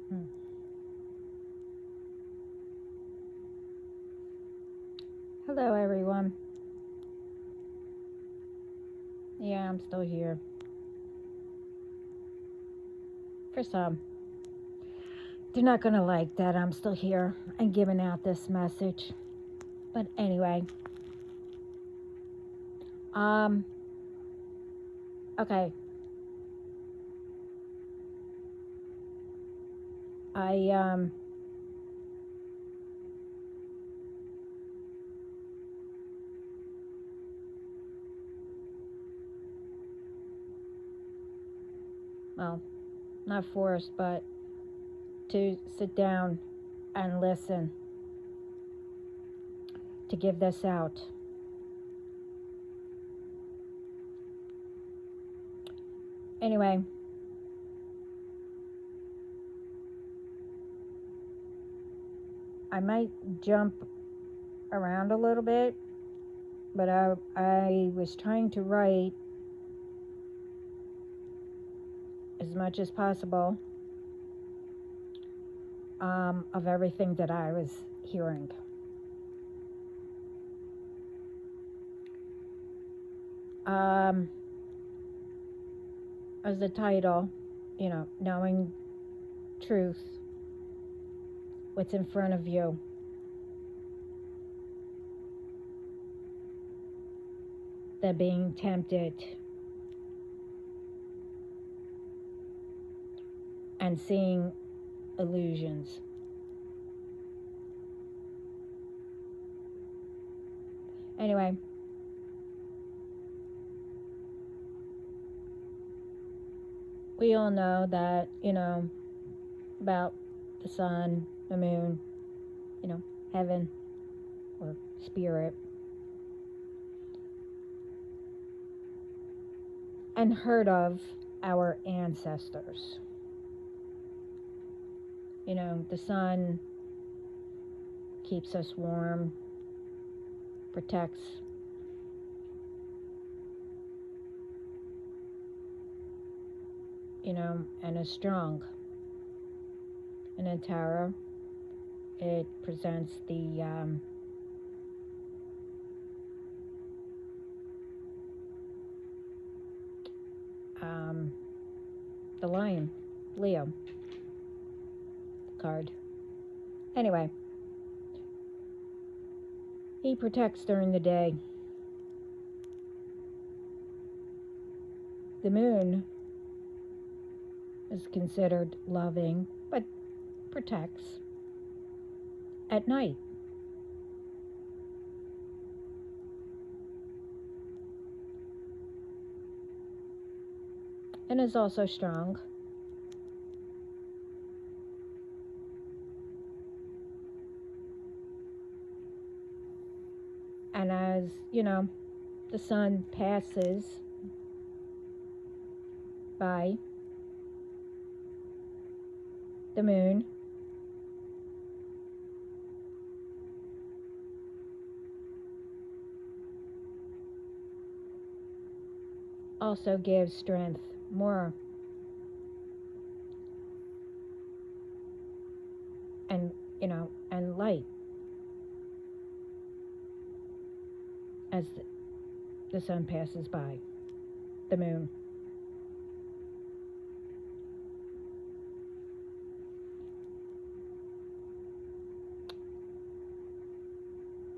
Hmm. Hello, everyone. Yeah, I'm still here. For some, they're not gonna like that I'm still here and giving out this message. But anyway, um, okay. I well, not forced, but to sit down and listen to give this out. Anyway, I might jump around a little bit, but I was trying to write as much as possible of everything that I was hearing. Um, as the title, knowing truth, what's in front of you. The being tempted and seeing illusions. Anyway, we all know that, about the sun, the moon, heaven or spirit, and heard of our ancestors. The sun keeps us warm, protects, and is strong. And in tarot, it presents um, the lion, Leo card. Anyway, he protects during the day. The moon is considered loving, but protects at night. And is also strong. And as, the sun passes by the moon, also gives strength more, and and light as the sun passes by the moon.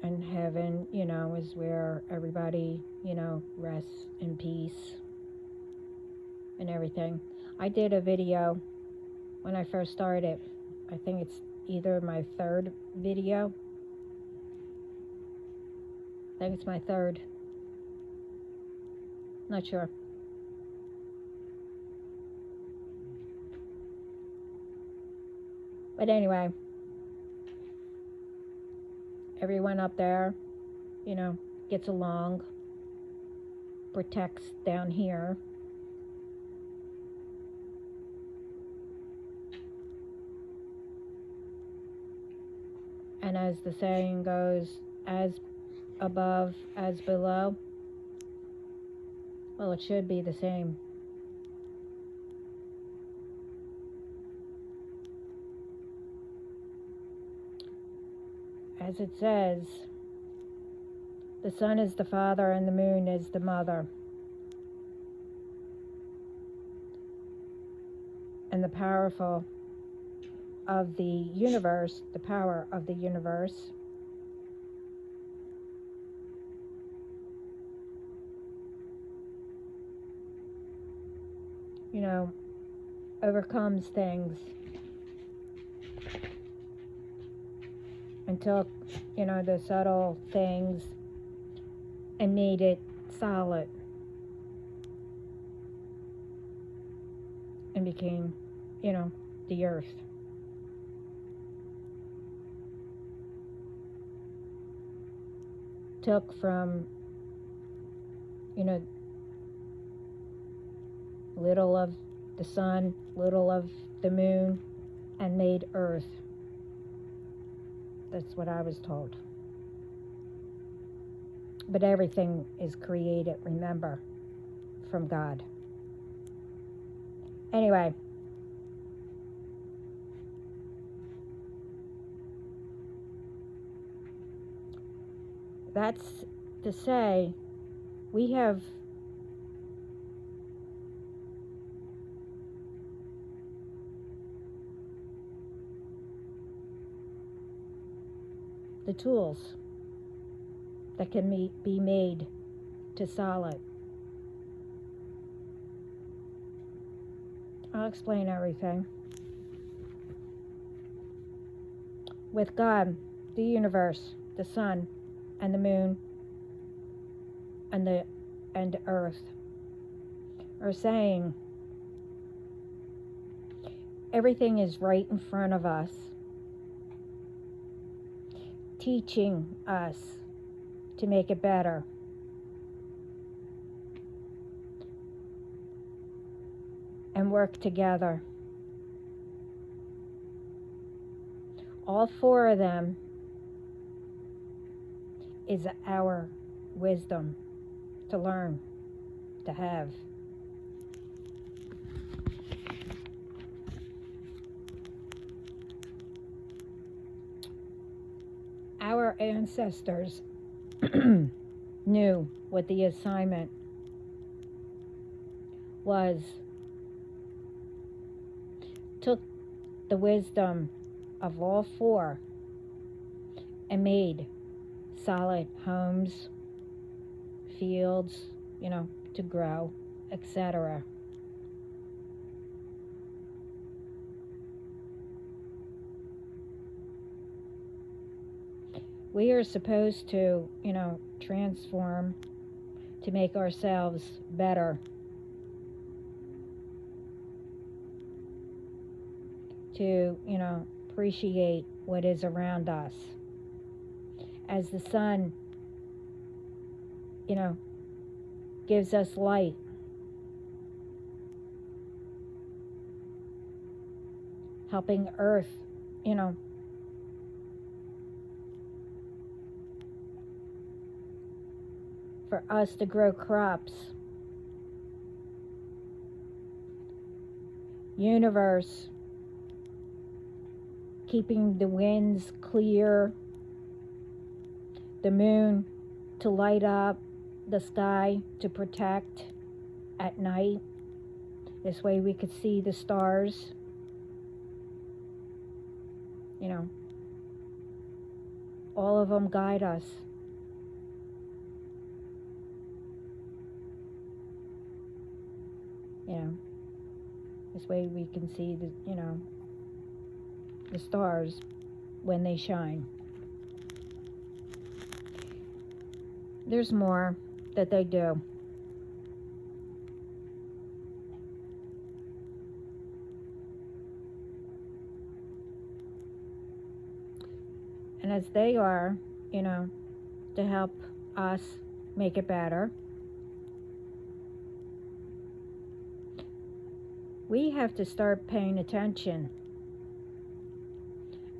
And heaven, is where everybody, rests in peace and everything. I did a video when I first started. I think it's either my third video. I think it's my third. Not sure. But anyway, everyone up there, gets along, protects down here. And as the saying goes, as above, as below. Well, it should be the same. as it says, the sun is the father and the moon is the mother. And the powerful of the universe, the power of the universe, overcomes things and took, the subtle things and made it solid and became, the earth. Took from, little of the sun, little of the moon, and made earth. That's what I was told. But everything is created, remember, from God. Anyway, that's to say, we have the tools that can be made to solid. I'll explain everything. With God, the universe, the sun, and the moon, and earth are saying everything is right in front of us, teaching us to make it better. And work together. All four of them is our wisdom to learn, to have. Our ancestors knew what the assignment was, took the wisdom of all four and made solid homes, fields, to grow, etc. We are supposed to, transform to make ourselves better. To, appreciate what is around us. As the sun, gives us light. Helping earth, for us to grow crops. Universe, keeping the winds clear, the moon to light up the sky to protect at night. This way we could see the stars. All of them guide us. This way we can see the stars when they shine. There's more that they do. And as they are, to help us make it better, we have to start paying attention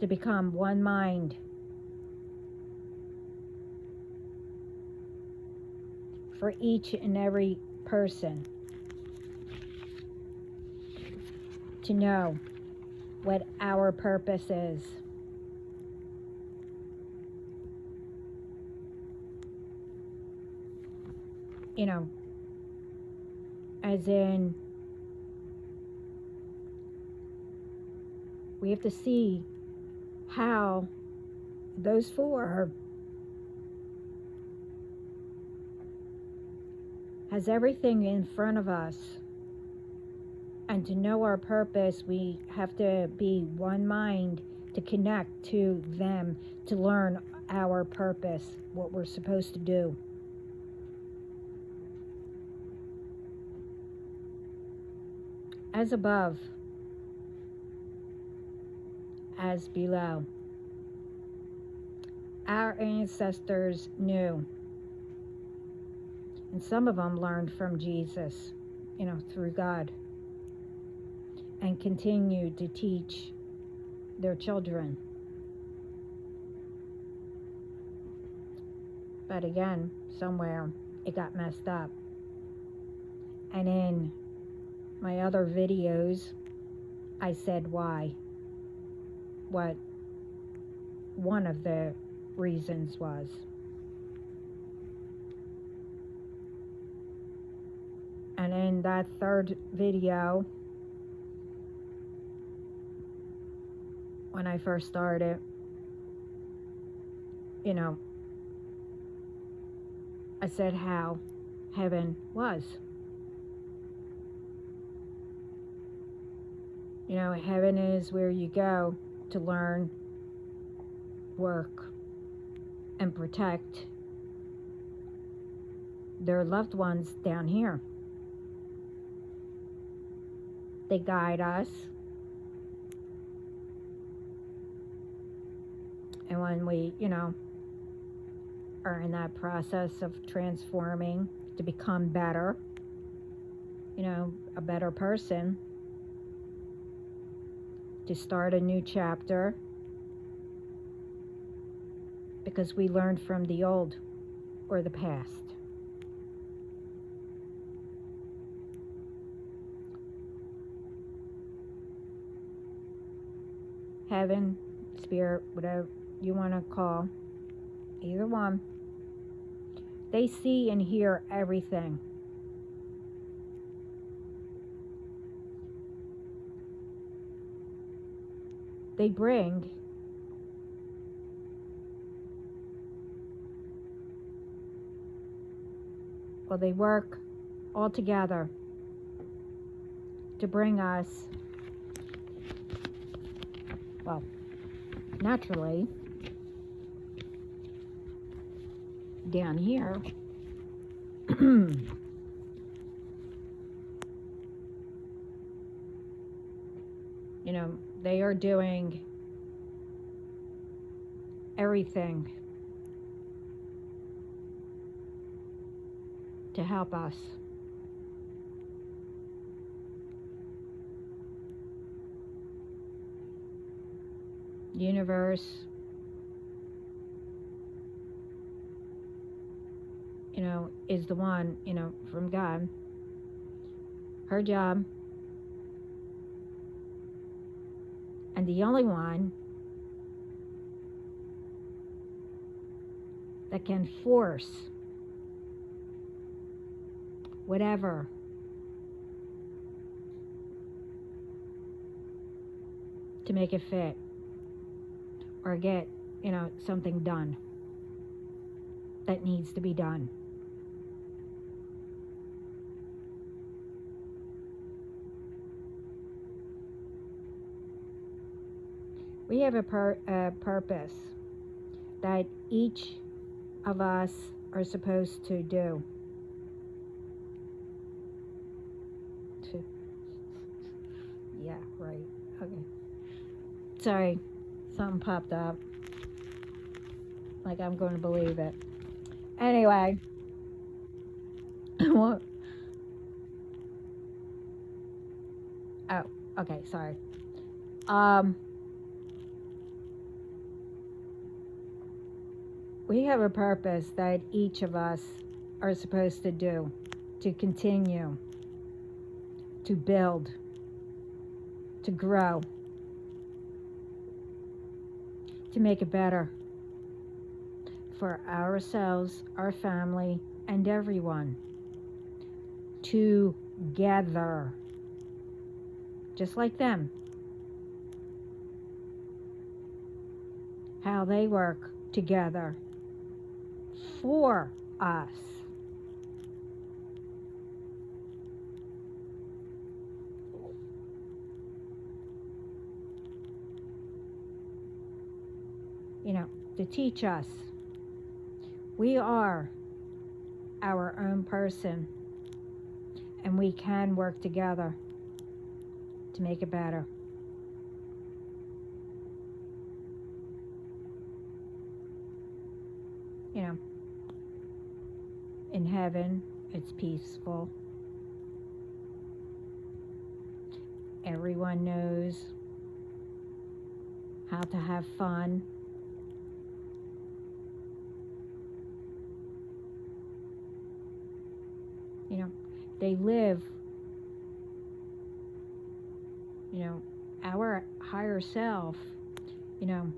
to become one mind. For each and every person to know what our purpose is. as in, we have to see how those four has everything in front of us. And to know our purpose, we have to be one mind to connect to them, to learn our purpose, what we're supposed to do. As above, as below. Our ancestors knew, and some of them learned from Jesus, through God, and continued to teach their children. But again, somewhere it got messed up. And in my other videos, I said why. What one of the reasons was. And in that third video, when I first started, I said how heaven was. Heaven is where you go to learn, work, and protect their loved ones down here. They guide us. And when we, are in that process of transforming to become better, a better person, to start a new chapter, because we learned from the old or the past. Heaven, spirit, whatever you want to call, either one, they see and hear everything. They bring they work all together to bring us, naturally, down here, they are doing everything to help us. The universe, is the one, from God. Her job, and the only one that can force whatever to make it fit or get, something done that needs to be done. We have a purpose that each of us are supposed to do. Yeah, right. Okay. Sorry, something popped up. Like I'm going to believe it. Anyway. What? Oh, okay, sorry. We have a purpose that each of us are supposed to do, to continue, to build, to grow, to make it better for ourselves, our family, and everyone. together, just like them, how they work together for us. You know, to teach us we are our own person and we can work together to make it better. You know, in heaven, it's peaceful. Everyone knows how to have fun. You know, they live, you know, our higher self, you know,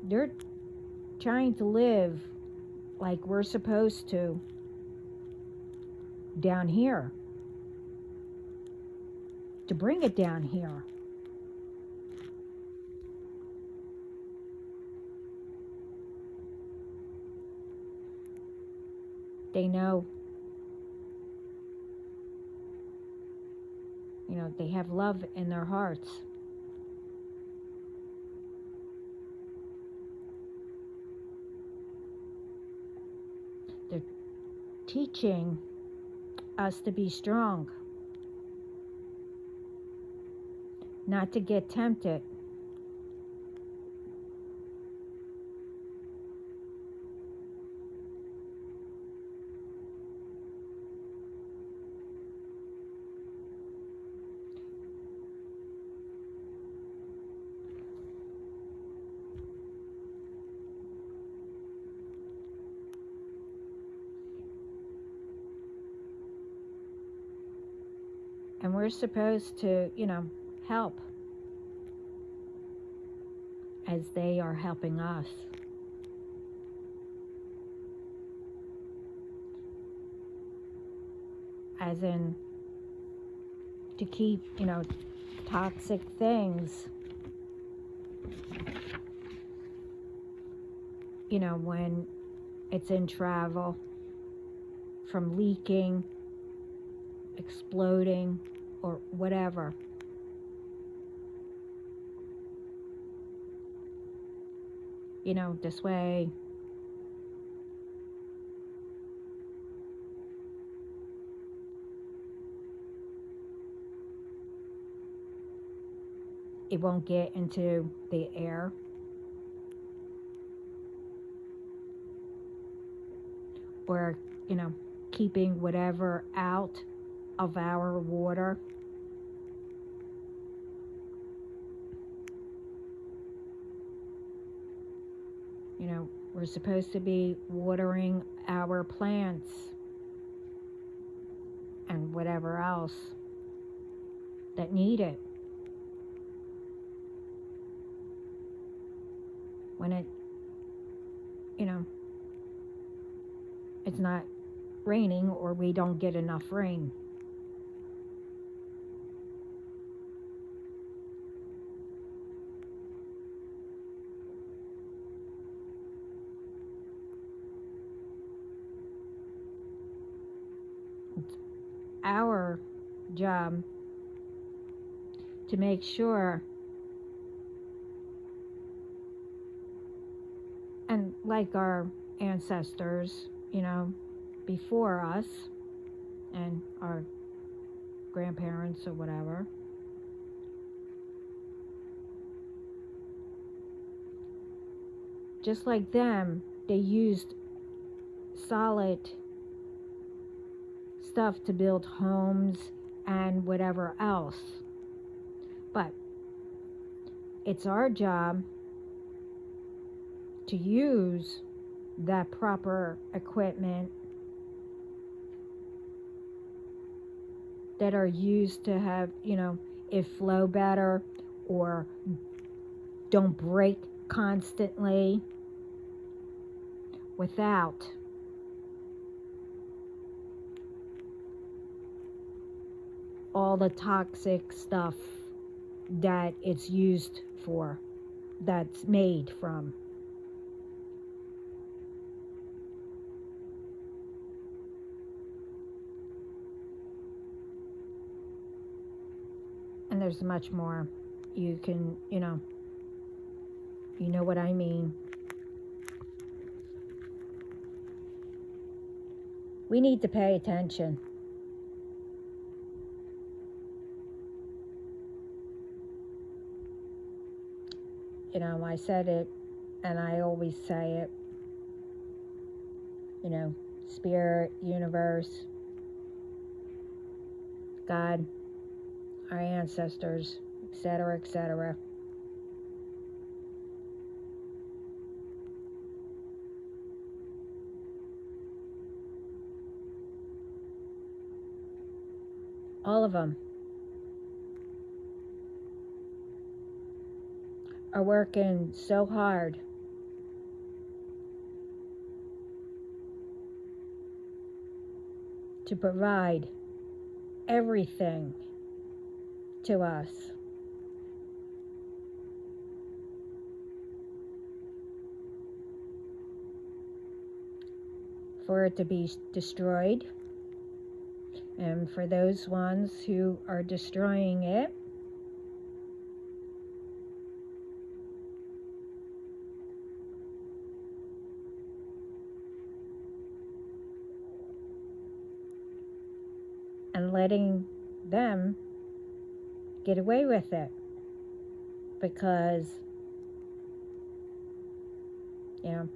they're trying to live like we're supposed to down here, to bring it down here. They know, you know, they have love in their hearts. They're teaching us to be strong, not to get tempted. And we're supposed to, you know, help as they are helping us. As in, to keep, you know, toxic things, you know, when it's in travel, from leaking, exploding, or whatever. You know, this way it won't get into the air. Or, you know, keeping whatever out of our water. You know, we're supposed to be watering our plants and whatever else that need it. When it, you know, it's not raining or we don't get enough rain. It's our job to make sure, and like our ancestors, you know, before us and our grandparents or whatever, just like them, they used solid stuff to build homes and whatever else. But it's our job to use that proper equipment that are used to have, you know, it flow better or don't break constantly without all the toxic stuff that it's used for, that's made from. And there's much more. You can, you know what I mean. We need to pay attention. You know, I said it, and I always say it. You know, spirit, universe, God, our ancestors, etc., etc. All of them are working so hard to provide everything to us. For it to be destroyed, and for those ones who are destroying it, and letting them get away with it, because, you know,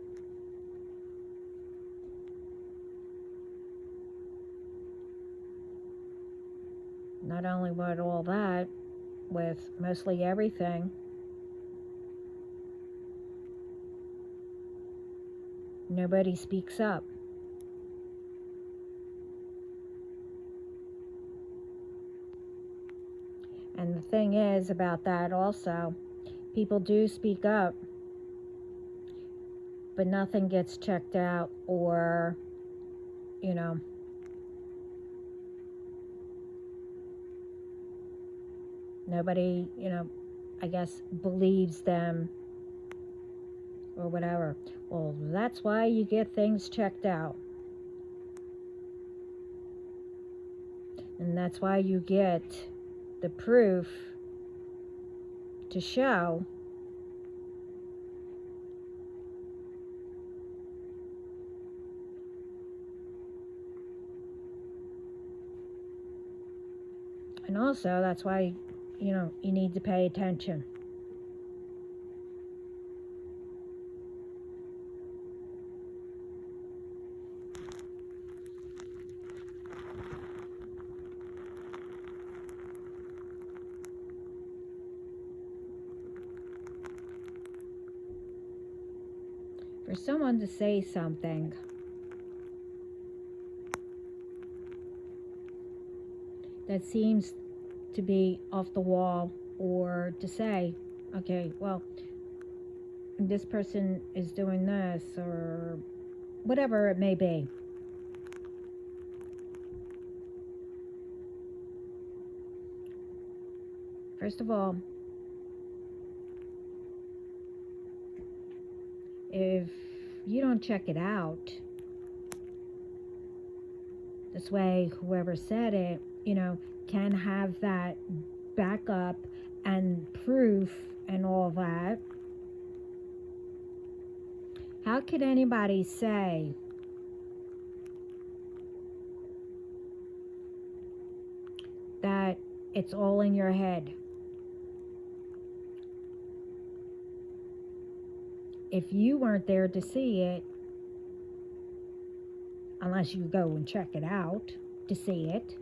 not only with all that, with mostly everything, nobody speaks up. And the thing is about that also, people do speak up, but nothing gets checked out, or, you know, nobody, you know, I guess believes them or whatever. Well, that's why you get things checked out. And that's why you get the proof to show and also that's why, you know, you need to pay attention. For someone to say something that seems to be off the wall, or to say, okay, well, this person is doing this, or whatever it may be. First of all, if you don't check it out, this way whoever said it, you know, can have that backup and proof and all that. How could anybody say that it's all in your head if you weren't there to see it, unless you go and check it out to see it?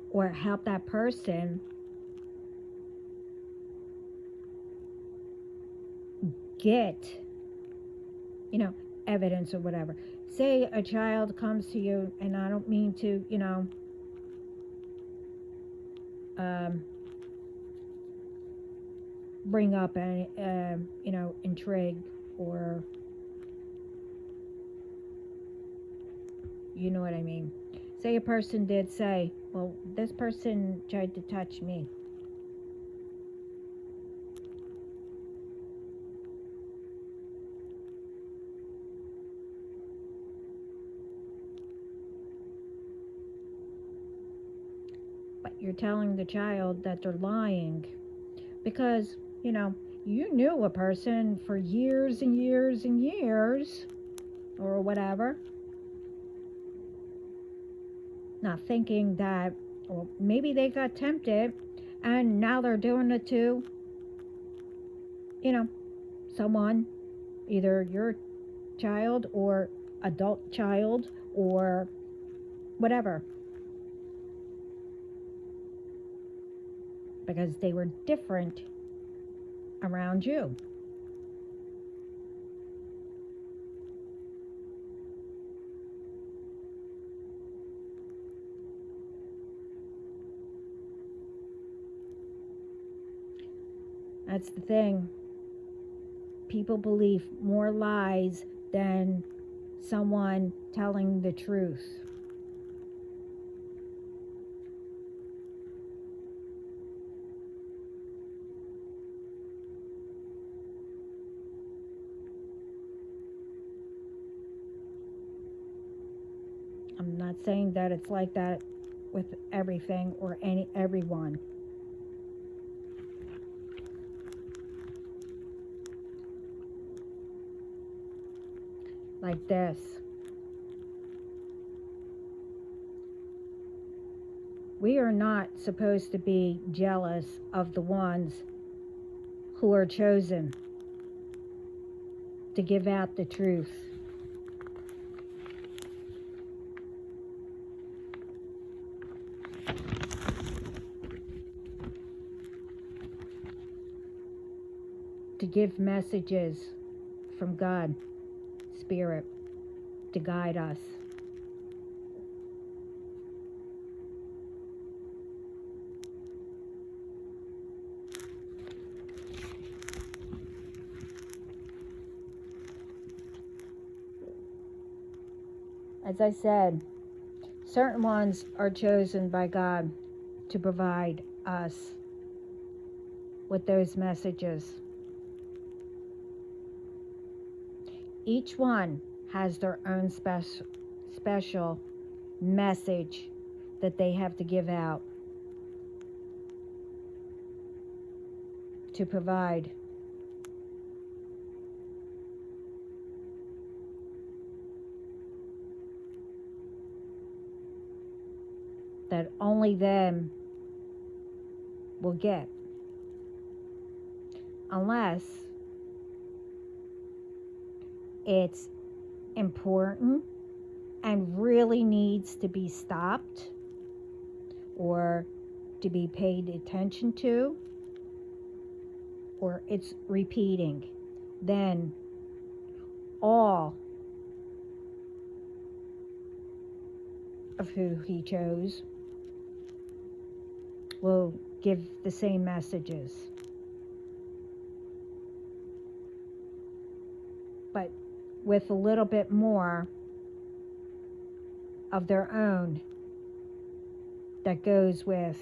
Or help that person get, you know, evidence or whatever. Say a child comes to you, and I don't mean to, you know, bring up a, intrigue, or you know what I mean. Say a person did say, well, this person tried to touch me. But you're telling the child that they're lying because, you knew a person for years and years and years or whatever, not thinking that, well, maybe they got tempted and now they're doing it to, someone, either your child or adult child or whatever, because they were different around you. That's the thing. People believe more lies than someone telling the truth. I'm not saying that it's like that with everything or everyone. Like this. We are not supposed to be jealous of the ones who are chosen to give out the truth. To give messages from God, Spirit, to guide us. As I said, certain ones are chosen by God to provide us with those messages. Each one has their own special message that they have to give out to provide. That only them will get. Unless it's important and really needs to be stopped or to be paid attention to, or it's repeating, then all of who he chose will give the same messages. But with a little bit more of their own that goes with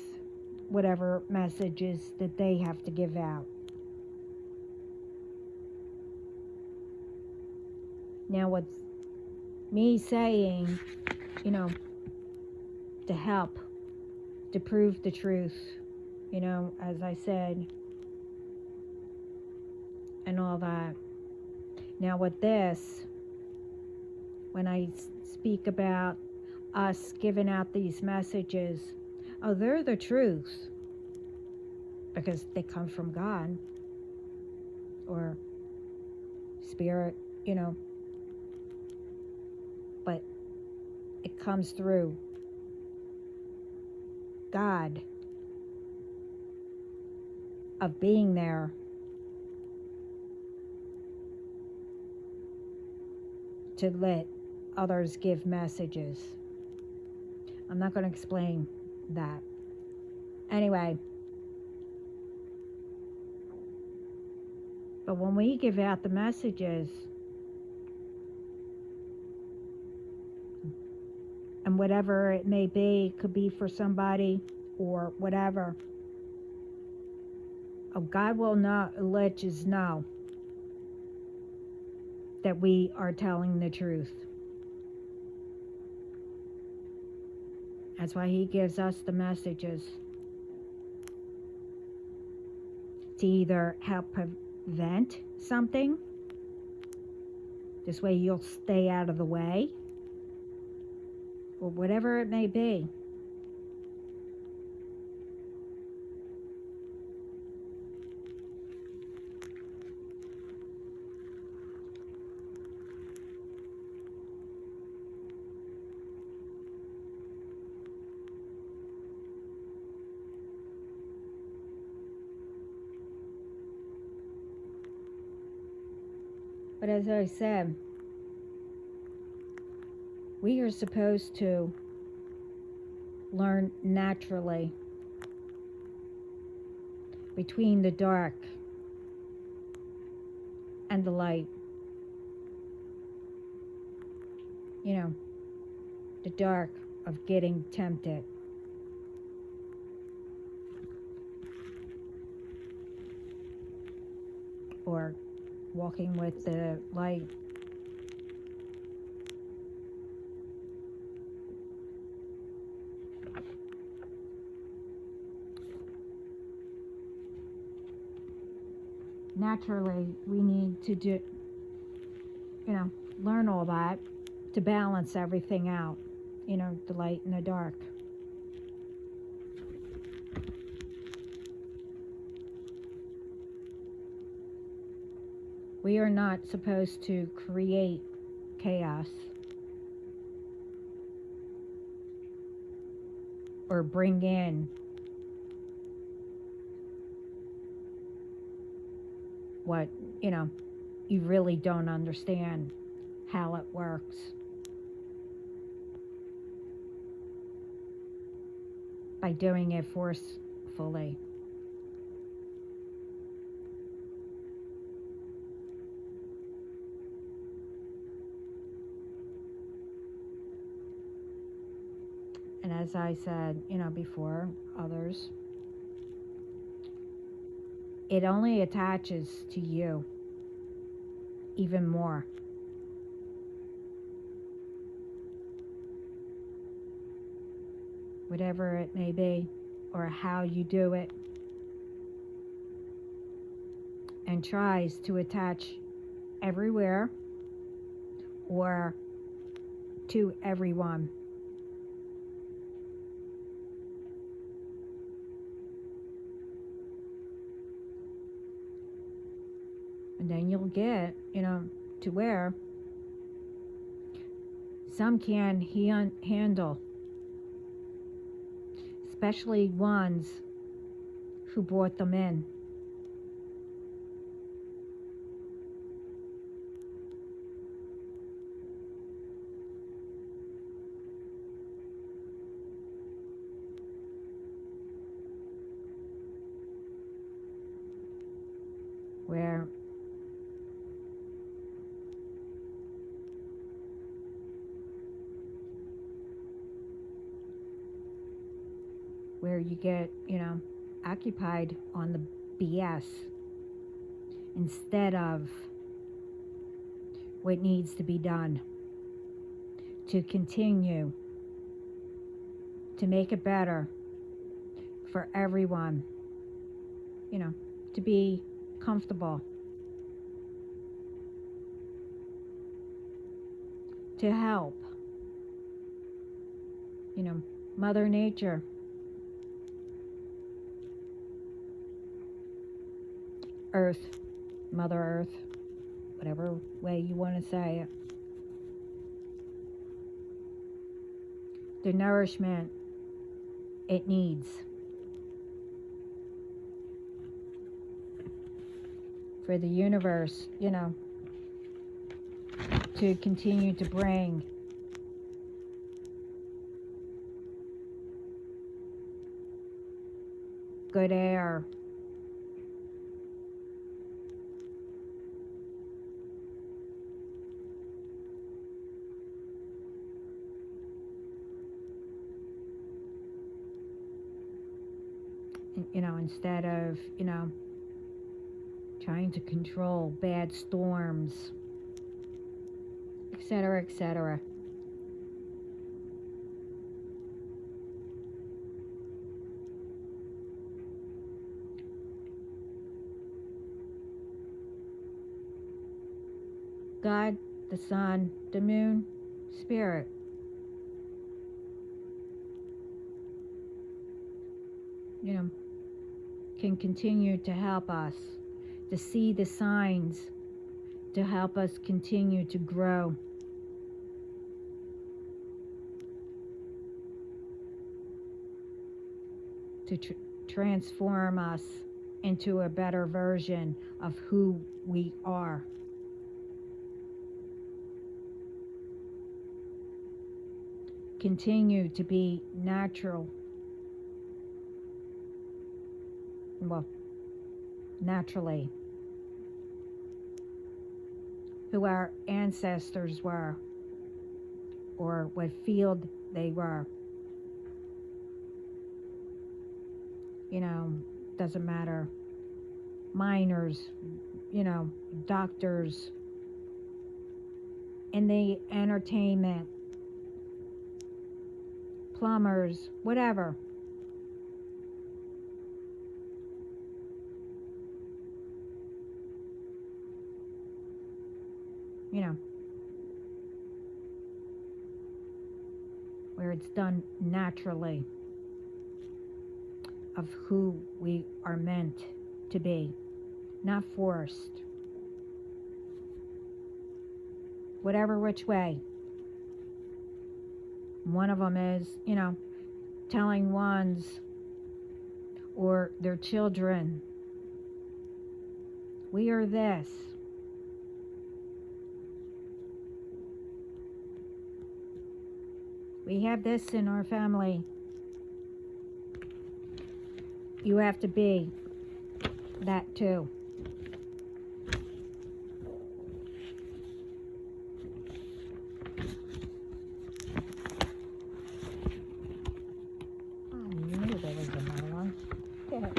whatever messages that they have to give out. Now, what's me saying, to help, to prove the truth, as I said, and all that. Now, with this, when I speak about us giving out these messages, they're the truth because they come from God or Spirit, but it comes through God of being there to let others give messages. I'm not going to explain that. Anyway, But when we give out the messages, and whatever it may be, could be for somebody or whatever, God will not let us know that we are telling the truth. That's why he gives us the messages, to either help prevent something, this way you'll stay out of the way, or whatever it may be. But as I said, we are supposed to learn naturally between the dark and the light. You know, the dark of getting tempted. Or walking with the light. Naturally, we need to do, learn all that to balance everything out, the light and the dark. We are not supposed to create chaos or bring in what, you really don't understand how it works. By doing it forcefully. And as I said, before, others, it only attaches to you even more. Whatever it may be, or how you do it, and tries to attach everywhere or to everyone. And then you'll get, to where some can handle, especially ones who brought them in. Where you get, occupied on the BS instead of what needs to be done to continue to make it better for everyone, to be comfortable, to help, Mother Nature. Earth, Mother Earth, whatever way you want to say it. The nourishment it needs for the universe, to continue to bring good air, instead of, trying to control bad storms, etc., etc. God, the sun, the moon, spirit, can continue to help us to see the signs, to help us continue to grow. To transform us into a better version of who we are. Continue to be natural. Well, naturally. Who our ancestors were, or what field they were. Doesn't matter. Miners, doctors, in the entertainment, plumbers, whatever. Where it's done naturally, of who we are meant to be, not forced. Whatever which way. One of them is, telling ones or their children, we are this. We have this in our family. You have to be that too. I knew there was another one. Yeah.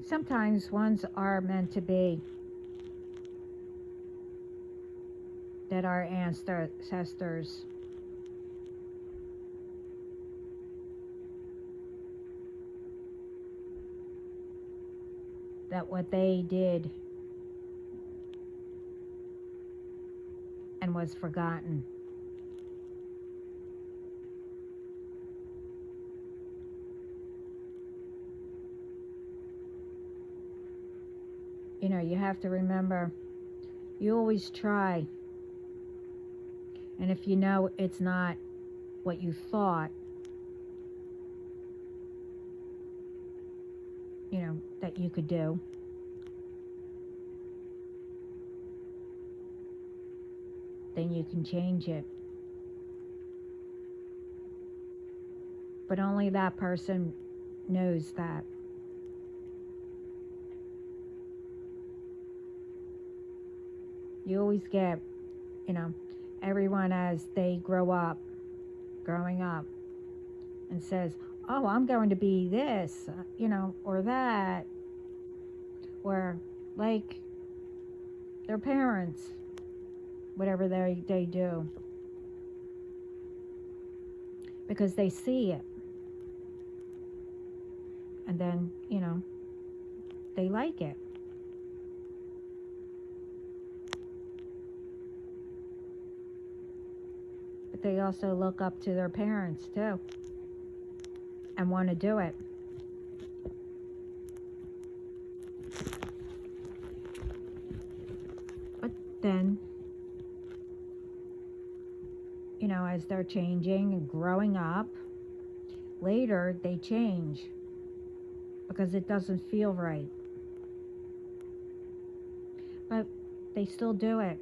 Sometimes ones are meant to be, that our ancestors, that what they did and was forgotten. You have to remember, you always try. And if you know it's not what you thought, that you could do, then you can change it. But only that person knows that. You always get, everyone as they growing up, and says, oh, I'm going to be this, or that, or like their parents, whatever they do, because they see it, and then, they like it. But they also look up to their parents too, and want to do it. But then, as they're changing and growing up, later they change because it doesn't feel right. But they still do it.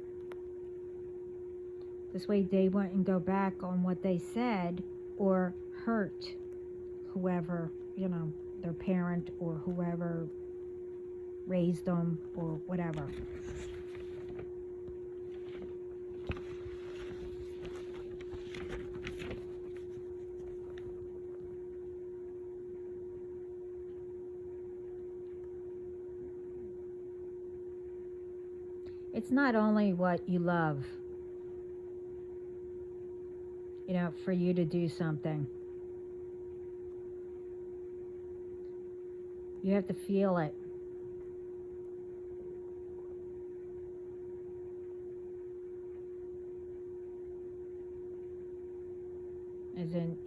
This way they wouldn't go back on what they said or hurt whoever, their parent or whoever raised them or whatever. It's not only what you love, for you to do something. You have to feel it. As in,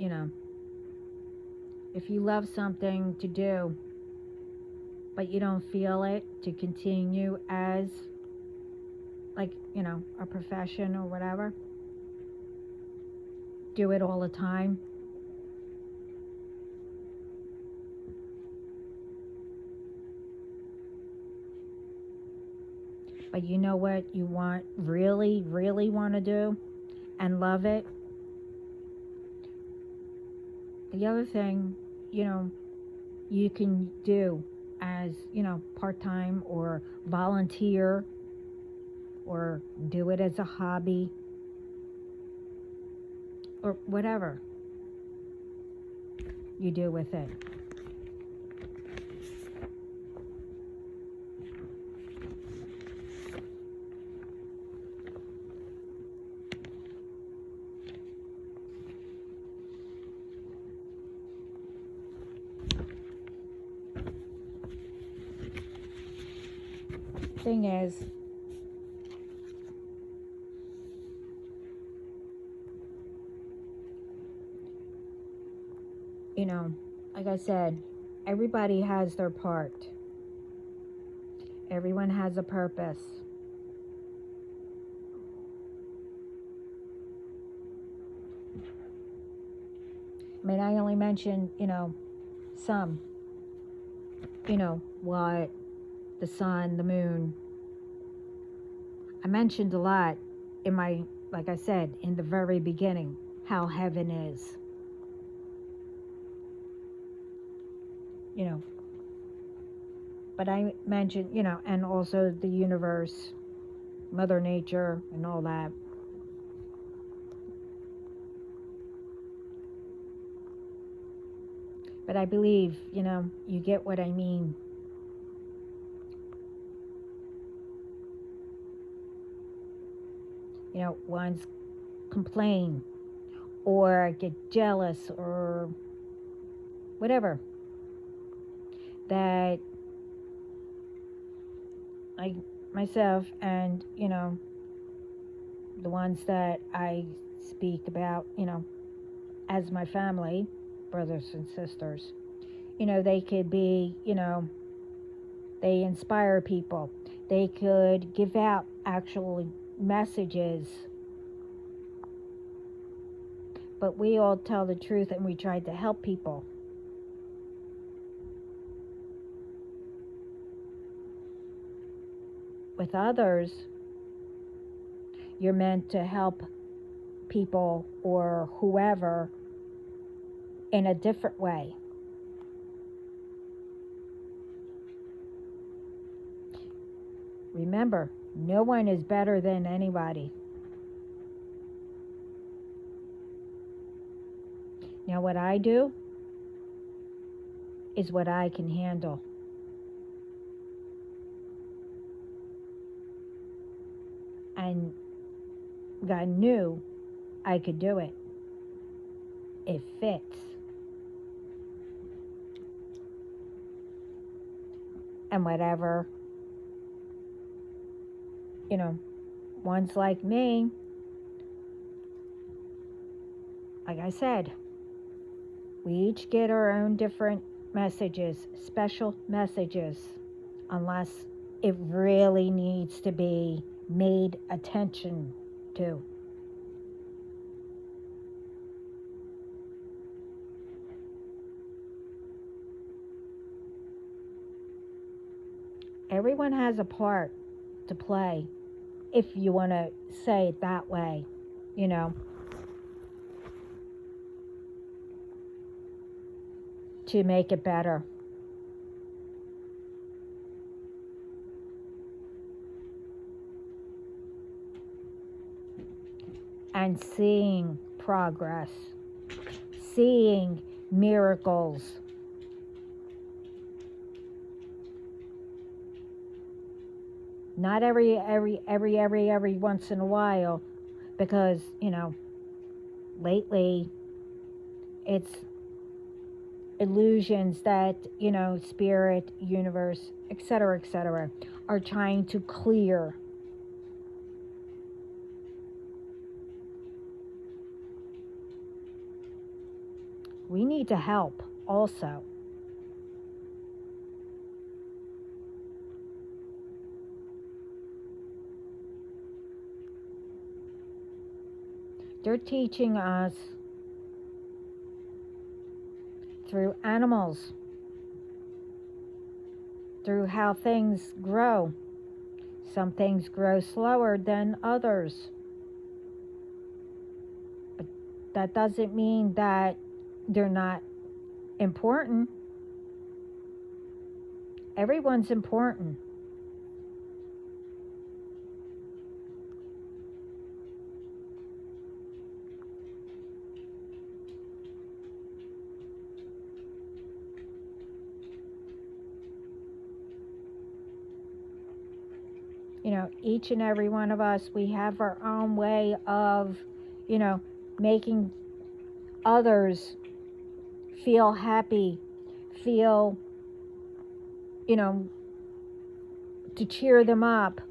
if you love something to do, but you don't feel it to continue as, like, a profession or whatever, do it all the time. But you know what you really, really want to do and love it? The other thing, you can do as, part-time or volunteer or do it as a hobby or whatever you do with it. Thing is, like I said, everybody has their part. Everyone has a purpose. I mean, I only mentioned, some, what the sun, the moon. I mentioned a lot in like I said, in the very beginning, how heaven is. But I mentioned, and also the universe, Mother Nature, and all that. But I believe, you get what I mean. Ones complain or get jealous or whatever. That, like myself and, the ones that I speak about, as my family, brothers and sisters, they could be, they inspire people. They could give out actual messages. But we all tell the truth and we try to help people. With others, you're meant to help people or whoever in a different way. Remember, no one is better than anybody. Now, what I do is what I can handle. And God knew I could do it. It fits. And whatever, ones like me, like I said, we each get our own different messages, special messages, unless it really needs to be made attention to. Everyone has a part to play, if you want to say it that way. you know, to make it better. And seeing progress, seeing miracles. Not every once in a while, because, you know, lately it's illusions that, you know, spirit, universe, etc., are trying to clear. We need to help also. They're teaching us through animals, through how things grow. Some things grow slower than others. But that doesn't mean that they're not important. Everyone's important. You know, each and every one of us, we have our own way of, you know, making others feel happy, feel, you know, to cheer them up,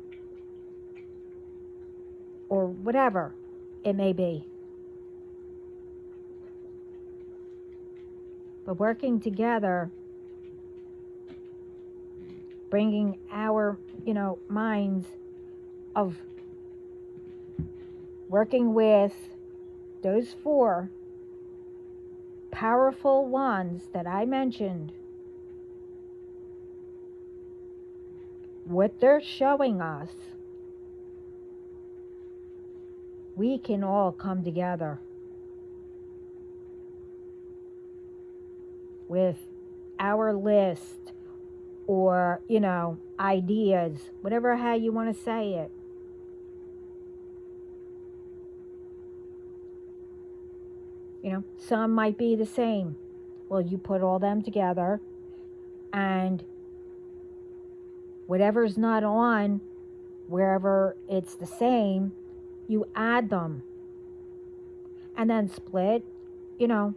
or whatever it may be. But working together, bringing our, you know, minds of working with those 4 powerful ones that I mentioned, what they're showing us, we can all come together with our list, or, you know, ideas, whatever how you want to say it. You know, some might be the same. Well, you put all them together, and whatever's not on, wherever it's the same, you add them. And then split, you know,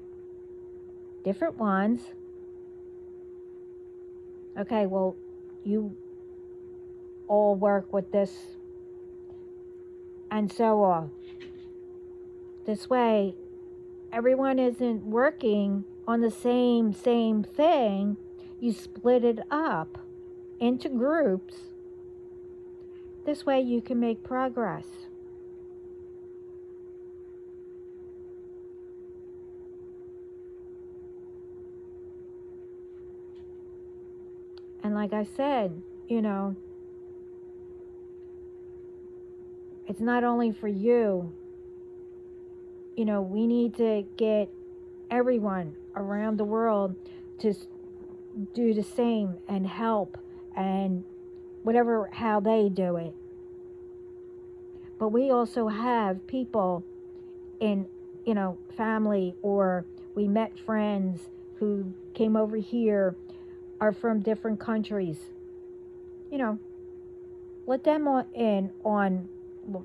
different ones. Okay, well, you all work with this, and so on. This way, everyone isn't working on the same thing. You split it up into groups. This way you can make progress. And like I said, you know, it's not only for you. You know, we need to get everyone around the world to do the same and help, and whatever how they do it. But we also have people in, you know, family, or we met friends who came over here, are from different countries. You know, let them in on, well,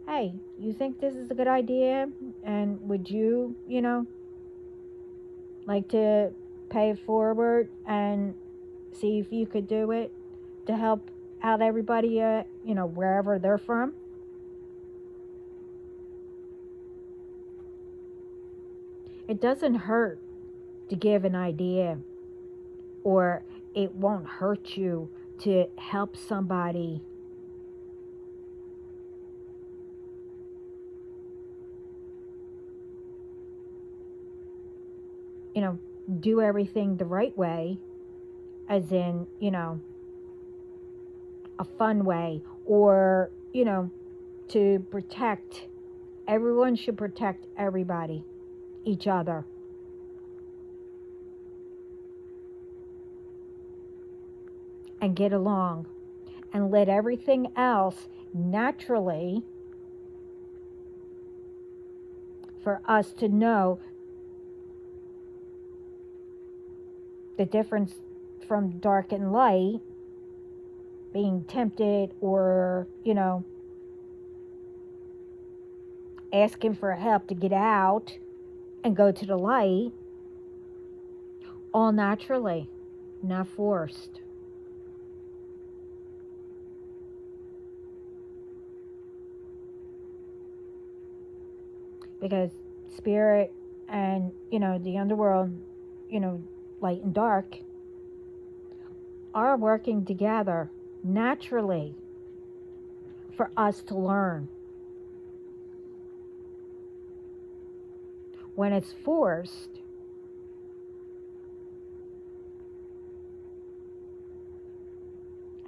hey, you think this is a good idea? And would you, you know, like to pay it forward and see if you could do it to help out everybody, you know, wherever they're from? It doesn't hurt to give an idea, or it won't hurt you to help somebody. You know, do everything the right way, as in, you know, a fun way, or, you know, to protect Everyone should protect everybody, each other. And get along. And let everything else naturally, for us to know the difference from dark and light, being tempted or, asking for help to get out and go to the light, all naturally, not forced. Because spirit and, the underworld, light and dark, are working together naturally for us to learn. When it's forced,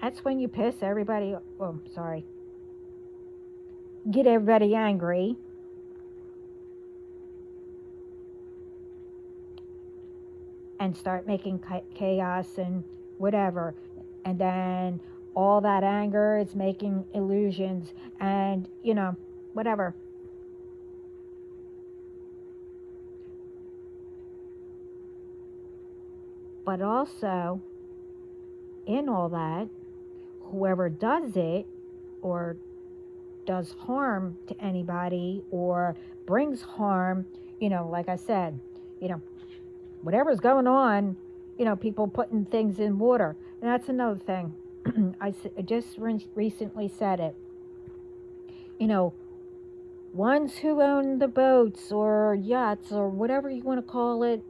that's when you piss everybody, get everybody angry. And start making chaos and whatever. And then all that anger is making illusions and, whatever. But also, in all that, whoever does it or does harm to anybody or brings harm, like I said, whatever's going on, people putting things in water. And that's another thing. I just recently said it. Ones who own the boats or yachts or whatever you want to call it,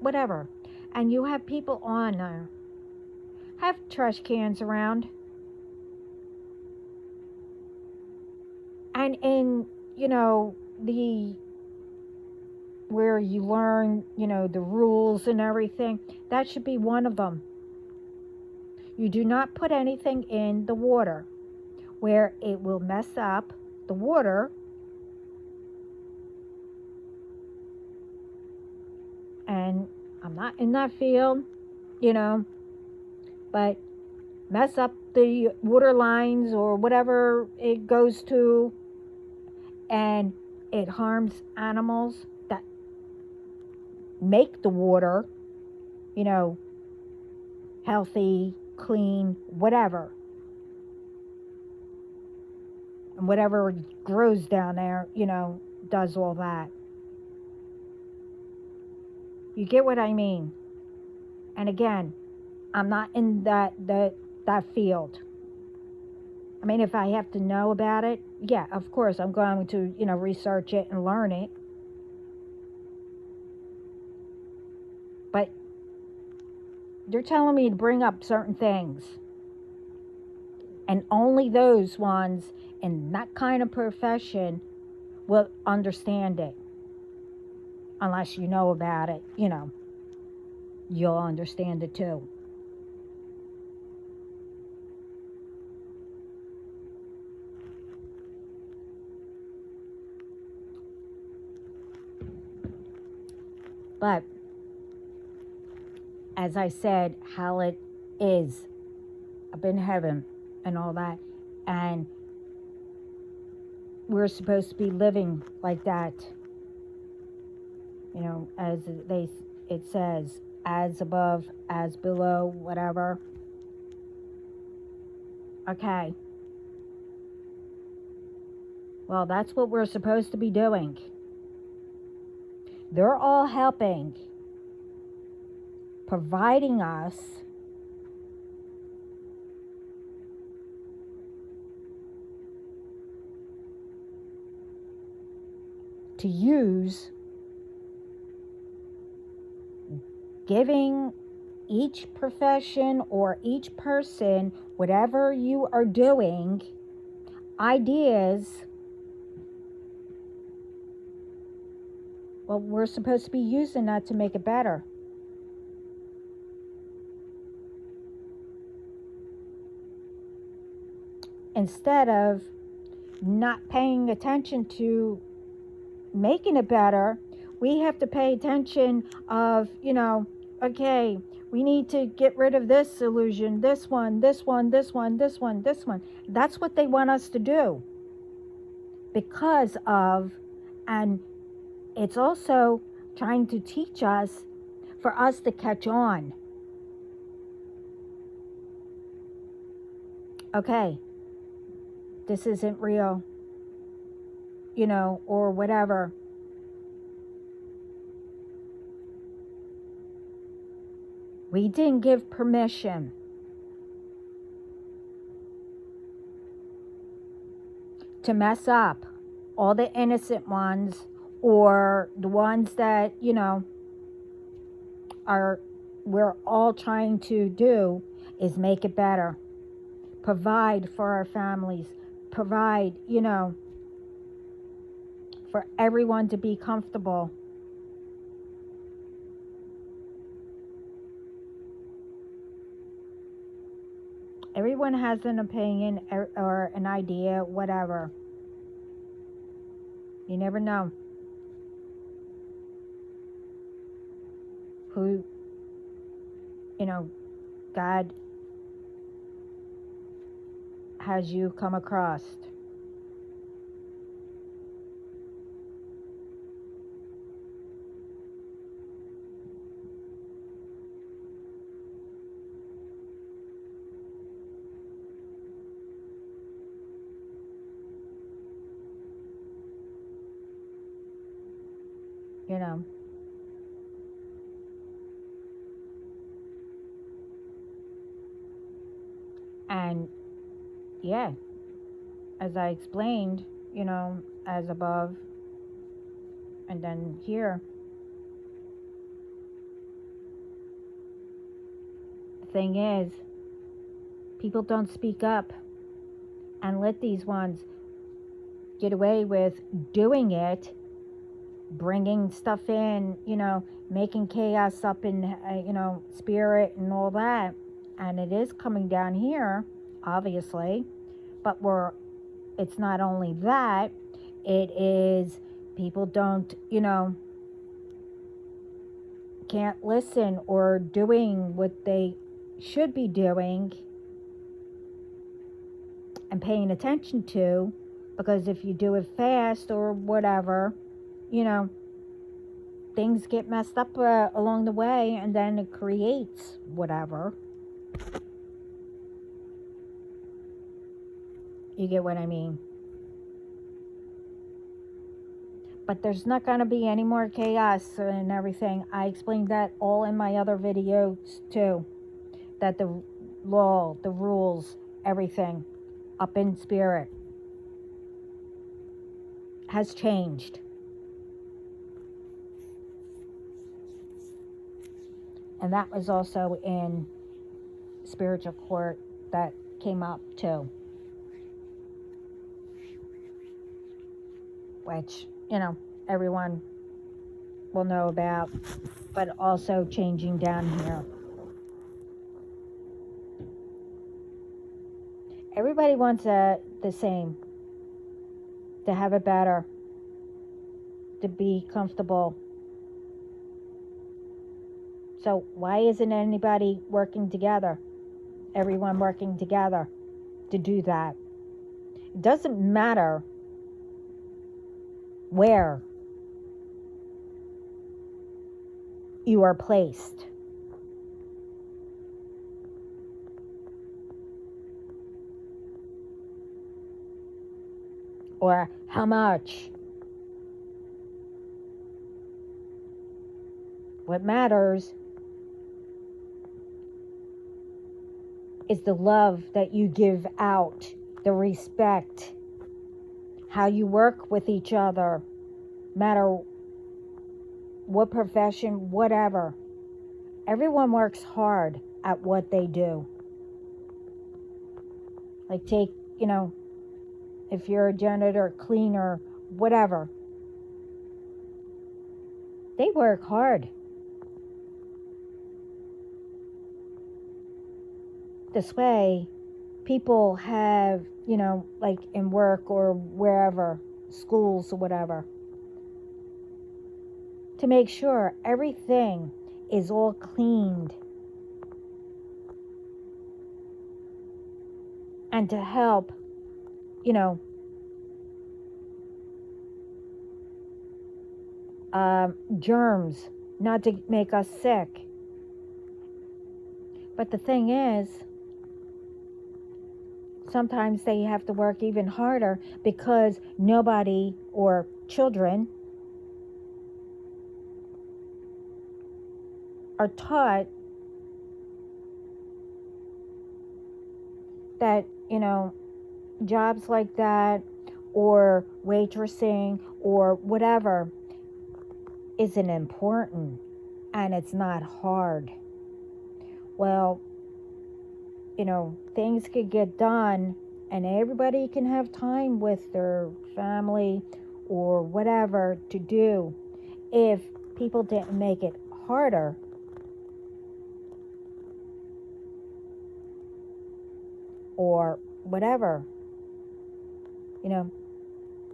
whatever. And you have people on there. Have trash cans around. And in, where you learn, the rules and everything, that should be one of them. You do not put anything in the water where it will mess up the water and I'm not in that field, but mess up the water lines or whatever it goes to, and it harms animals that make the water, healthy, clean, whatever. And whatever grows down there, does all that. You get what I mean? And again, I'm not in that field. I mean, if I have to know about it, yeah, of course, I'm going to, research it and learn it. But they're telling me to bring up certain things. And only those ones in that kind of profession will understand it. Unless you know about it, you'll understand it too. But as I said, how it is up in heaven and all that, and we're supposed to be living like that, as it says, as above, as below, whatever. Okay. Well, that's what we're supposed to be doing. They're all helping, providing us to use, giving each profession or each person, whatever you are doing, ideas. Well, we're supposed to be using that to make it better. Instead of not paying attention to making it better, we have to pay attention of, okay, we need to get rid of this illusion, this one, this one, this one, this one, this one. That's what they want us to do because of, and it's also trying to teach us for us to catch on. Okay, this isn't real, or whatever. We didn't give permission. To mess up all the innocent ones, or the ones that, we're all trying to do is make it better. Provide for our families. Provide, for everyone to be comfortable. Everyone has an opinion or an idea, whatever. You never know who, God has you come across. And yeah, as I explained, as above and then here, the thing is, people don't speak up and let these ones get away with doing it, bringing stuff in, making chaos up in, spirit and all that. And it is coming down here, obviously, but it's not only that, it is people don't, can't listen or doing what they should be doing and paying attention to, because if you do it fast or whatever, things get messed up along the way, and then it creates whatever. You get what I mean? But there's not going to be any more chaos and everything. I explained that all in my other videos too. That the law, the rules, everything up in spirit has changed. And that was also in spiritual court that came up too. Which, everyone will know about, but also changing down here. Everybody wants the same, to have it better, to be comfortable. So why isn't anybody working together? Everyone working together to do that. It doesn't matter where you are placed. Or how much. What matters is the love that you give out, the respect, how you work with each other, matter what profession, whatever. Everyone works hard at what they do. Like take, if you're a janitor, cleaner, whatever. They work hard. This way, people have, like in work or wherever, schools or whatever, to make sure everything is all cleaned, and to help, you know, germs not to make us sick. But the thing is, sometimes they have to work even harder because nobody, or children, are taught that, jobs like that, or waitressing, or whatever, isn't important and it's not hard. Well, things could get done and everybody can have time with their family or whatever to do if people didn't make it harder. Or whatever.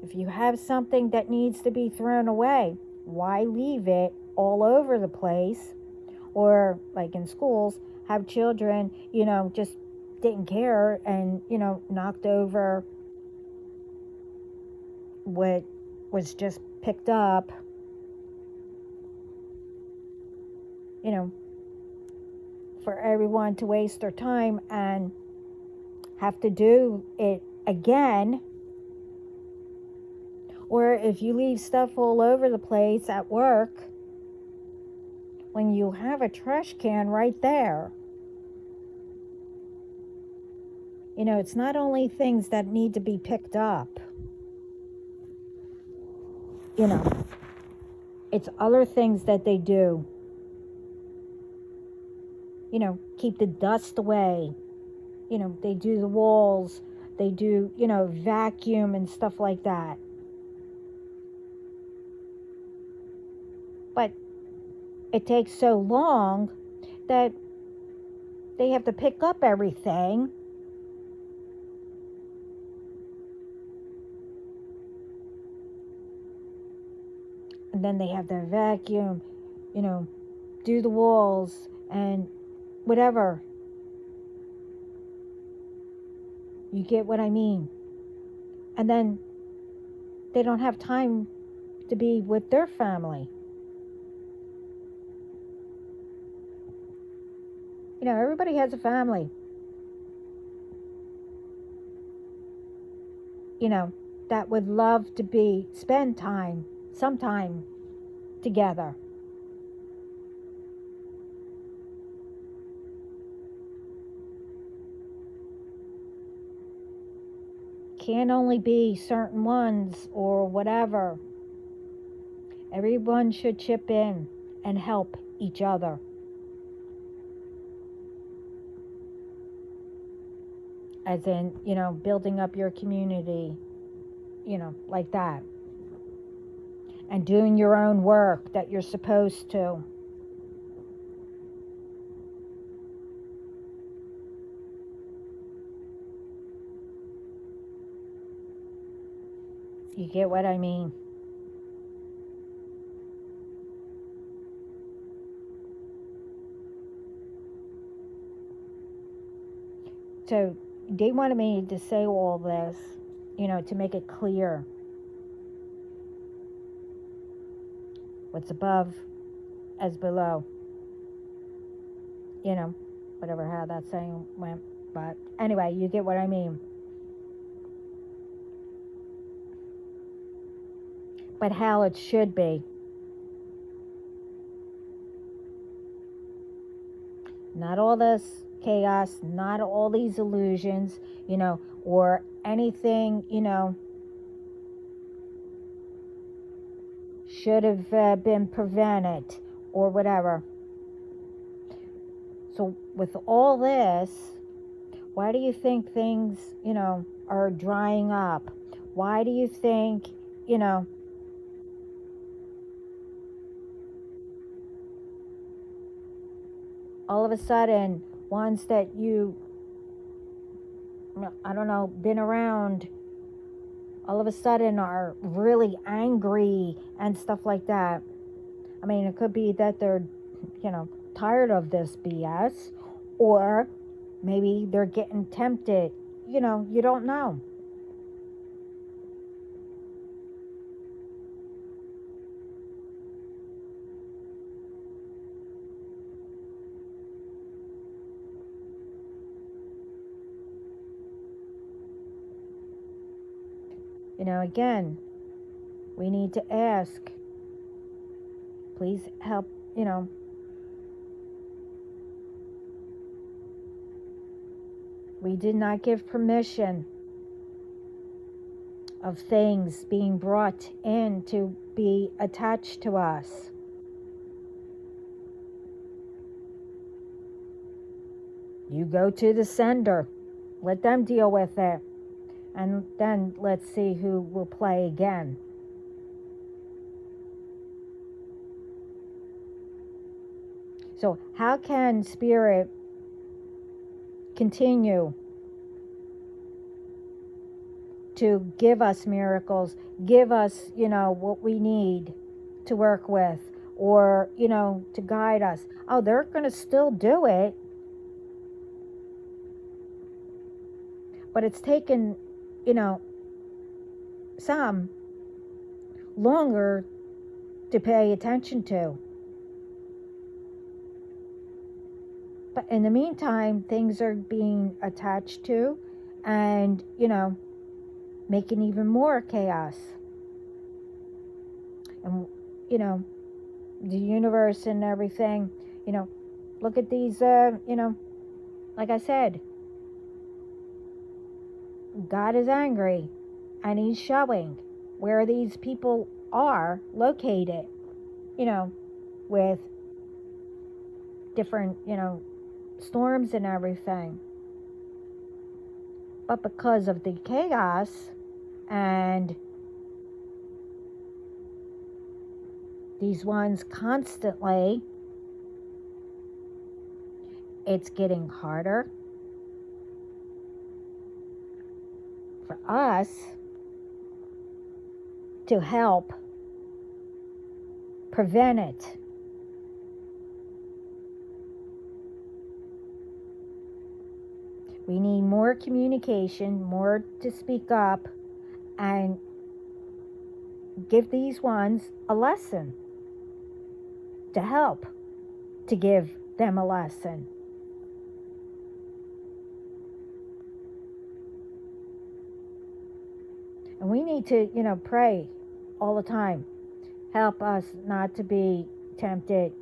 If you have something that needs to be thrown away, why leave it all over the place? Or, like in schools, have children, just didn't care and, knocked over what was just picked up, for everyone to waste their time and have to do it again. Or if you leave stuff all over the place at work, when you have a trash can right there, it's not only things that need to be picked up, it's other things that they do. Keep the dust away. They do the walls, they do, vacuum and stuff like that. But it takes so long that they have to pick up everything. And then they have to vacuum, do the walls and whatever. You get what I mean? And then they don't have time to be with their family. Everybody has a family. That would love to spend some time together. Can't only be certain ones or whatever. Everyone should chip in and help each other. As in, building up your community, like that. And doing your own work that you're supposed to. You get what I mean? So they wanted me to say all this, to make it clear. What's above as below. Whatever, how that saying went. But anyway, you get what I mean. But how it should be. Not all this chaos, not all these illusions, or anything, should have been prevented or whatever. So with all this, why do you think things, are drying up? Why do you think, all of a sudden, ones that been around, all of a sudden are really angry and stuff like that? I mean, it could be that they're, tired of this BS, or maybe they're getting tempted. You don't know. Again, we need to ask, please help, we did not give permission of things being brought in to be attached to us. You go to the sender, let them deal with it, and then let's see who will play again. So how can Spirit continue to give us miracles, give us, what we need to work with, or, to guide us? Oh, they're going to still do it. But it's taken, some longer to pay attention to. But in the meantime, things are being attached to and, making even more chaos. And, the universe and everything, look at these, like I said, God is angry, and he's showing where these people are located, with different, storms and everything. But because of the chaos and these ones constantly, it's getting harder for us to help prevent it. We need more communication, more to speak up, and give these ones a lesson, to help to give them a lesson. And we need to, pray all the time. Help us not to be tempted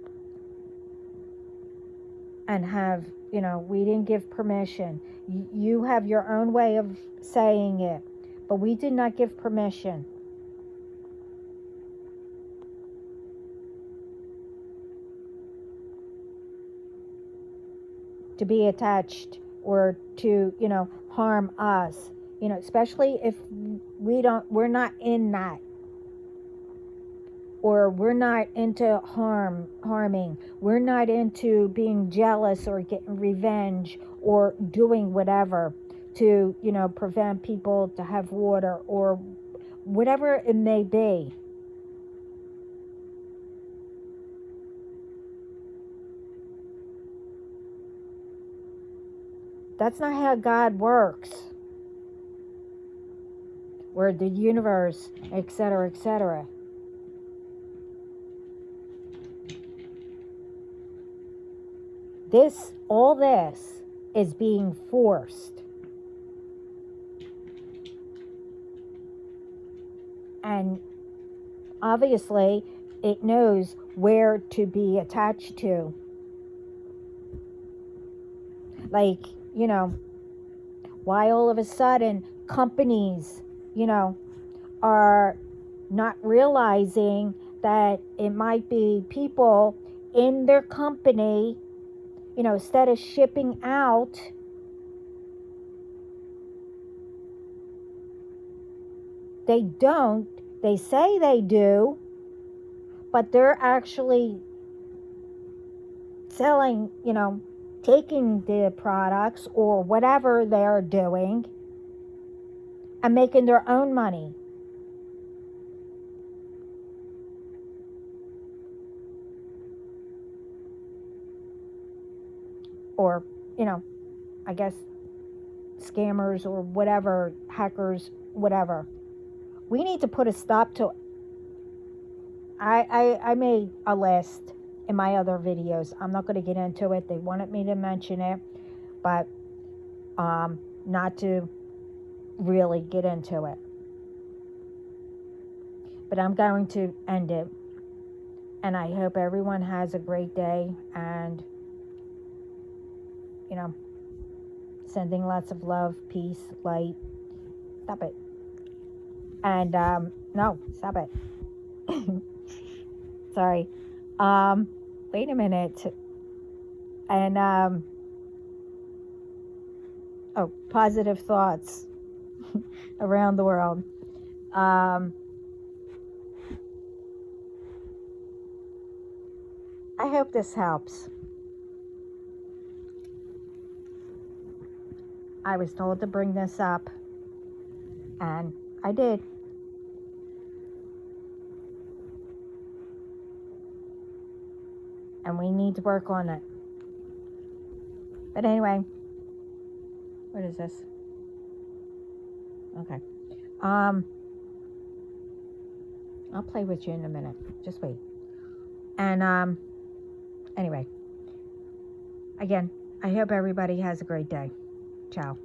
and have, we didn't give permission. You have your own way of saying it, but we did not give permission. To be attached or to, harm us, especially if we're not in that, or we're not into harming, we're not into being jealous or getting revenge or doing whatever to, prevent people to have water or whatever it may be. That's not how God works, or the universe, etc., etc. All this is being forced. And obviously, it knows where to be attached to. Like, why all of a sudden companies, are not realizing that it might be people in their company, instead of shipping out, they say they do, but they're actually selling, taking the products or whatever they're doing and making their own money. or, you know, I guess scammers or whatever, hackers, whatever. We need to put a stop to. I made a list in my other videos. I'm not going to get into it. They wanted me to mention it, but not to really get into it. But I'm going to end it. And I hope everyone has a great day, and, you know, sending lots of love, peace, light. Stop it. And, no, stop it. Sorry. Wait a minute. And, oh, positive thoughts around the world. I hope this helps. I was told to bring this up, and I did. And we need to work on it. But anyway, what is this? Okay. I'll play with you in a minute. Just wait. And anyway, again, I hope everybody has a great day. Ciao.